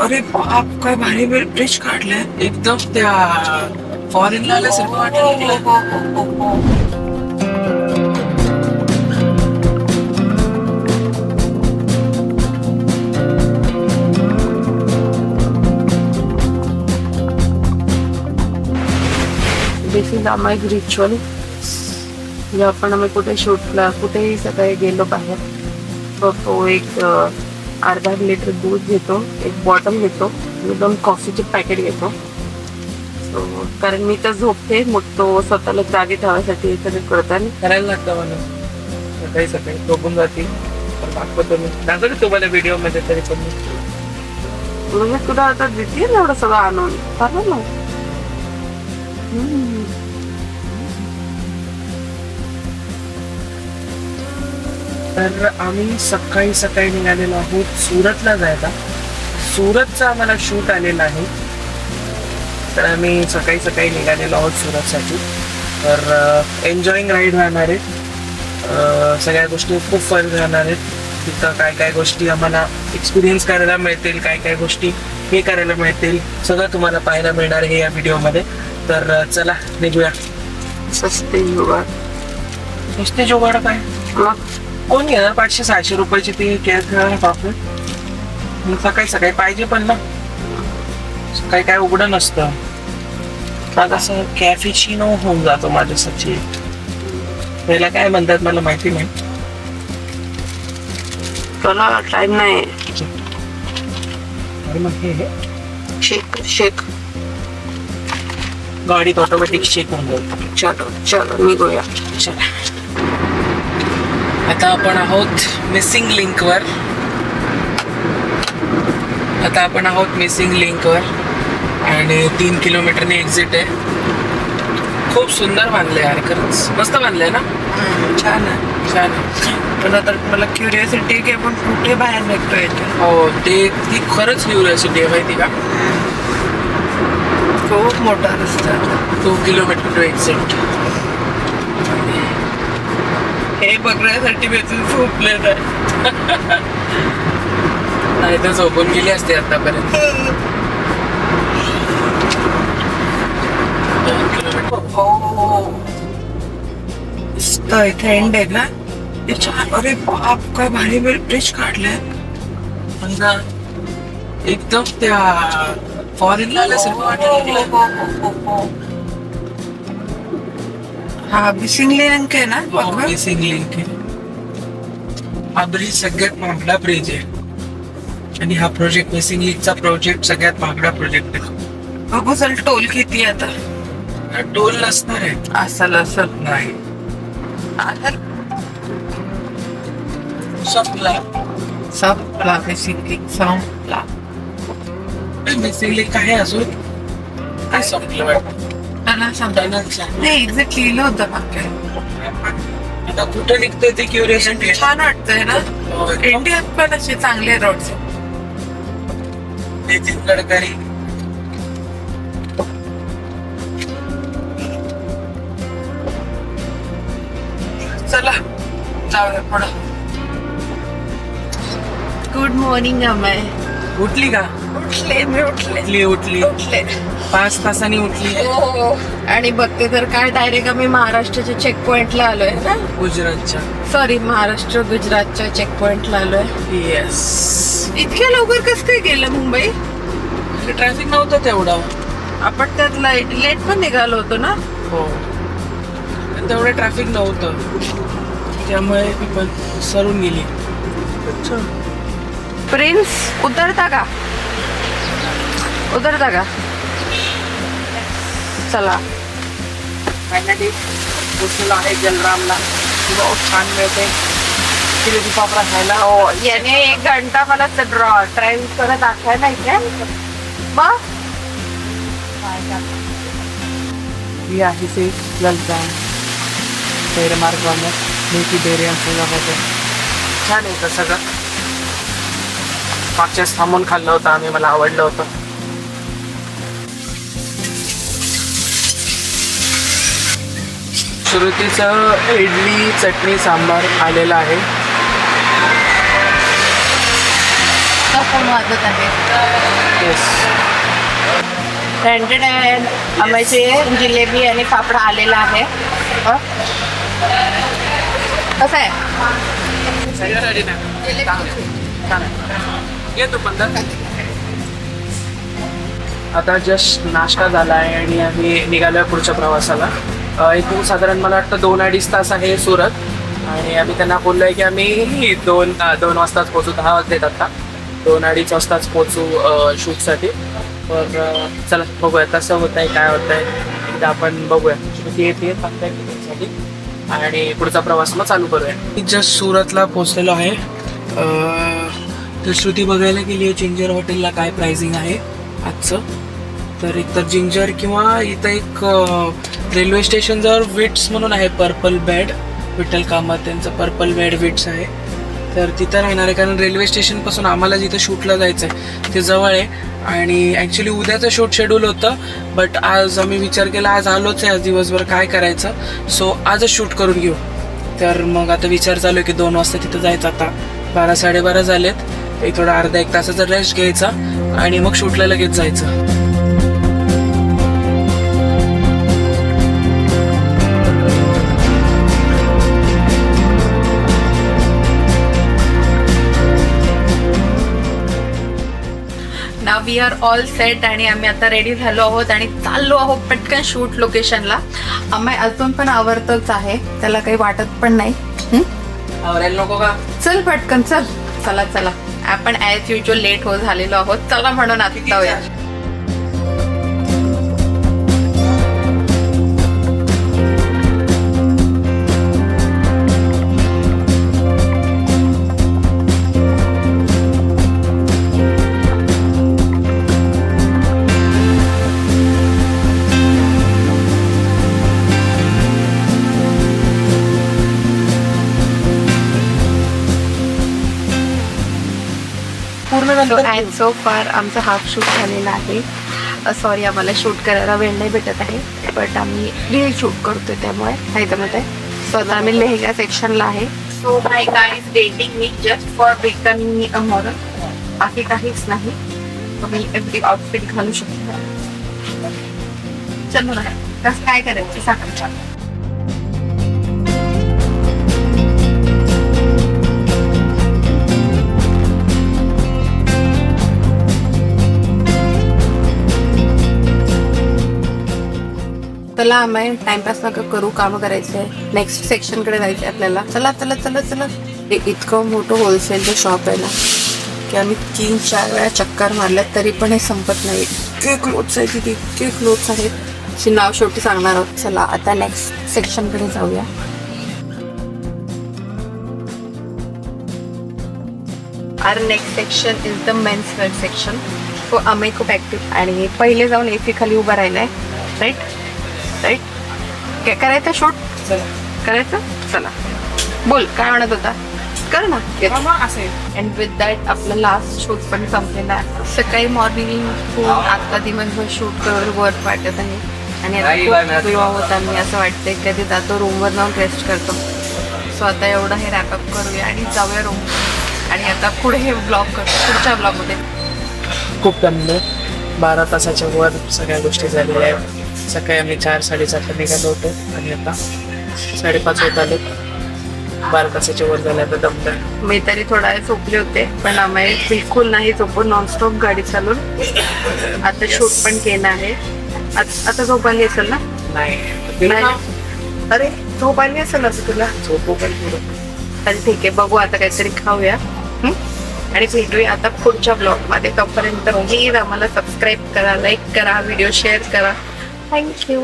अरे बाप, काय भारी ब्रिज काढलाय. एकदम त्या फॉरेनला आल्यासारखं वाटायला लागलं. दिस इज आमाय रिच्युअल. म्हणजे आम्ही कुठे शूटला कुठेही सकाळी गेलो बाहेर तर तो एक अर्धा लिटर दूध घेतो, एक बॉटल घेतो, 2 कॉफीचे पॅकेट घेतो. सो कारण मी तर झोपते, मग तो स्वतःला जागे ठेवायसाठी करताना करायला लागतं मला. सकाळी सकाळी झोपून जाते. दाखवतो मी, दाखवतो तुम्हाला व्हिडिओ मध्ये. तरी पण म्हणजे तुला आता देते ना एवढं सगळं आणून चालेल ना. तर आम्ही सकाळी सकाळी निघालेलो आहोत सुरतला जायला. सुरतचा आम्हाला शूट आलेला आहे. तर आम्ही सकाळी सकाळी निघालेलो आहोत सुरतसाठी. तर एन्जॉईंग राईड राहणार आहे. सगळ्या गोष्टी खूप फन राहणार आहेत. तिथं काय काय गोष्टी आम्हाला एक्सपिरियन्स करायला मिळतील, काय काय गोष्टी हे करायला मिळतील, सगळं तुम्हाला पाहायला मिळणार आहे या व्हिडिओमध्ये. तर चला निघूया. सस्ते जुगाड. सस्ते जुगाड काय कोण घेणार? 500-600 रुपयाची ती बापरे. सकाळी सकाळी पाहिजे पण ना. सकाळी काय उघडं नसतं. आता असं कॅफेचिनो होऊन जातो माझ्यासाठी. त्याला काय म्हणतात मला माहिती नाही. त्याला टाइम नाही. मग हे शेक शेक गाडीत ऑटोमॅटिक शेक होऊन जातो. चलो चलो निघूया. चला आता आपण आहोत मिसिंग लिंकवर. आणि 3 किलोमीटरने एक्झिट आहे. खूप सुंदर बांधलंय यार, खरंच मस्त बांधलंय ना. छान आहे, छान आहे. पण आता मला क्युरियोसिटी की आपण कुठे बाहेर निघतोय. हो, ती खरंच क्युरियोसिटी आहे माहिती का. खूप मोठा रस्ता, 2 किलोमीटर टू एक्झिट. हे बघण्यासाठी बेसून झोपले नाही तर झोपून गेली असते आतापर्यंत. 2 किलोमीटर इथे एंड आहे ना. अरे बाप, काय भारी ब्रिज काढलाय. एकदम त्या फॉरेनला आल्यासारखं वाटायला लागलं. हा मिसिंग लिंक आहे ना. मिसिंग लिंक आहे. हा ब्रिज सगळ्यात महागडा ब्रिज आहे. आणि हा प्रोजेक्ट मिसिंग लिंकचा प्रोजेक्ट सगळ्यात महागडा प्रोजेक्ट आहे. बघू चल टोल किती आता. टोल नसणार आहे. असल नाही. संपला मिसिंग लिंक, संपला. मिसिंग लिंक आहे अजून काय संपलं वाटतं. नाही एक्झॅक्ट लिहिलं होतं मागे. आता कुठं निघतंय ते क्युरियोसिटी. छान वाटतंय ना. इंडियात पण असे चांगले रोड्स. नितीन गडकरी. चला जाऊया पुढं. Good morning Amay. उठली का? मी उठली 5 तासांनी उठली. हो. आणि बघते तर काय डायरेक्ट आम्ही महाराष्ट्राच्या चेक पॉइंटला आलोय ना. महाराष्ट्र गुजरातच्या चेक पॉइंटला आलोय. येस. इतक्या लवकर कसं काय गेलं मुंबई? ट्रॅफिक नव्हतं तेवढं. आपण त्यात लेट पण निघालो होतो ना. हो, तेवढं ट्रॅफिक नव्हतं, त्यामुळे मी पण सरून गेली. प्रिन्स उतरता का? चला फायनली पोचलेलो आहे जलरामला. बहुत छान मिळते जिलेबी पापडा खायला. हो, याने 1 घंटा मला ड्राईव्ह करत दाखवायला इथे. मग ही आहे ते जलराम तेरे मार्गावर मेथी डेअरी आमच्या. छान आहे का सगळं. मागच्याच थांबून खाल्लं होतं आम्ही, मला आवडलं होतं. श्रुतीचं इडली चटणी सांबार आलेला आहे. फोन वाजत आहे. ब्रँडेड आहे. आंब्याची जिलेबी आणि फाफडा आलेला आहे. कसं आहे? आता जस्ट नाश्ता झाला आहे आणि आम्ही निघालोय पुढच्या प्रवासाला. इथून साधारण मला वाटतं 2-2.5 तास आहे सुरत. आणि आम्ही त्यांना बोललोय की आम्ही 2 वाजताच पोहोचू. 10 वाजलेत आता. 2-2.5 वाजताच पोहोचू शूटसाठी. तर चला बघूया कसं होत आहे, काय होत आहे, एकदा आपण बघूया. श्रुती येते साठी आणि पुढचा प्रवास मग चालू करूया. मी जस्ट सुरतला पोहोचलेलो आहे. तर श्रुती बघायला गेली आहे जिंजर हॉटेलला काय प्राइसिंग आहे आजचं. तर एकतर जिंजर किंवा इथं एक रेल्वे स्टेशनजवळ विट्स म्हणून आहे, पर्पल बेड. विठ्ठल कामत त्यांचं पर्पल बेड विट्स आहे. तर तिथं राहणार आहे कारण रेल्वे स्टेशनपासून आम्हाला जिथं शूटला जायचं आहे ते जवळ आहे. आणि ॲक्च्युली उद्याचं शूट शेड्यूल होतं, बट आज आम्ही विचार केला आज आलोच आहे, आज दिवसभर काय करायचं, सो आजच शूट करून घेऊ. तर मग आता विचार चालू आहे की 2 वाजता तिथं जायचं. आता 12-12:30 झालेत. एक थोडा अर्धा-1 तासाचा रेस्ट घ्यायचा आणि मग शूटला लगेच जायचं. Now we R all set आणि आम्ही आता रेडी झालो आहोत आणि चाललो आहोत पटकन शूट लोकेशनला. आम्ही अजून पण आवरतच आहे, त्याला काही वाटत पण नाही. आवरायला नको का? चल पटकन चल. चला चला, आपण ॲज युजल लेट हो झालेलो आहोत. चला म्हणून आता जाऊया. ॲज सो फार आमचा हाफ शूट झालेला आहे. सॉरी आम्हाला शूट करायला वेळ नाही भेटत आहे, बट आम्ही रील शूट करतोय त्यामुळे नाही जमत आहे. सो आता आम्ही लेहंगा सेक्शनला आहे. So my guy is dating me just for becoming me a model. बाकी काहीच नाही. मी एव्हरी आउटफिट घालू शकतो. चल ना, कसं काय करायचं सांगा. चला आम्ही टाइमपास नका करू, कामं करायचं आहे. नेक्स्ट सेक्शनकडे जायचं आहे आपल्याला. चला चला चला चला. इतकं मोठं होलसेलचं शॉप आहे ना की आम्ही 3-4 वेळा चक्कर मारल्यात तरी पण हे संपत नाही. इतके क्लोथ्स आहेत तिथे, इतके क्लोथ्स आहेत. अशी नाव शेवटी सांगणार आहोत. चला आता नेक्स्ट सेक्शनकडे जाऊया. Our next section is the men's wear section. तो आम्ही खूप ॲक्टिव्ह आणि पहिले जाऊन AC खाली उभा राहिलाय. Right right. काय करायचं? शूट करायचं. चला बोल, काय म्हणत होता? कर ना. अँड विथ दॅट आपलं लास्ट शूट पण संपलेला आहे. सकाळी मॉर्निंग खूप आता दिवसभर शूट करून वर्क वाटत आहे आणि आता खूप होता. मी असं वाटतंय कधी जातो रूमवर जाऊन रेस्ट करतो. सो आता एवढं हे रॅपअप करूया आणि जाऊया रूम. आणि आता पुढे हे ब्लॉग करतो. पुढच्या ब्लॉगमध्ये खूप दमलो. 12 तासाच्या वर सगळ्या गोष्टी झालेल्या आहेत. सकाळी आम्ही 4-4:30 निघालो होतो आणि आता 5:30 होत आले. 12 तासाच्या वर झाल्या आता दमतोय. मी तरी थोडा वेळ झोपले होते, पण आम्ही बिलकुल नाही झोपून नॉनस्टॉप गाडी चालून आता शूट पण केलं आहे. आता झोप आली असेल ना? नाही. अरे झोप आली असेल असं तुला? झोपू पण पुढं. अरे ठीक आहे, बघू आता काहीतरी खाऊया आणि भेटूया आता पुढच्या ब्लॉगमध्ये. तोपर्यंत प्लीज आम्हाला सबस्क्राईब करा, लाईक करा, व्हिडिओ शेअर करा. थँक्यू.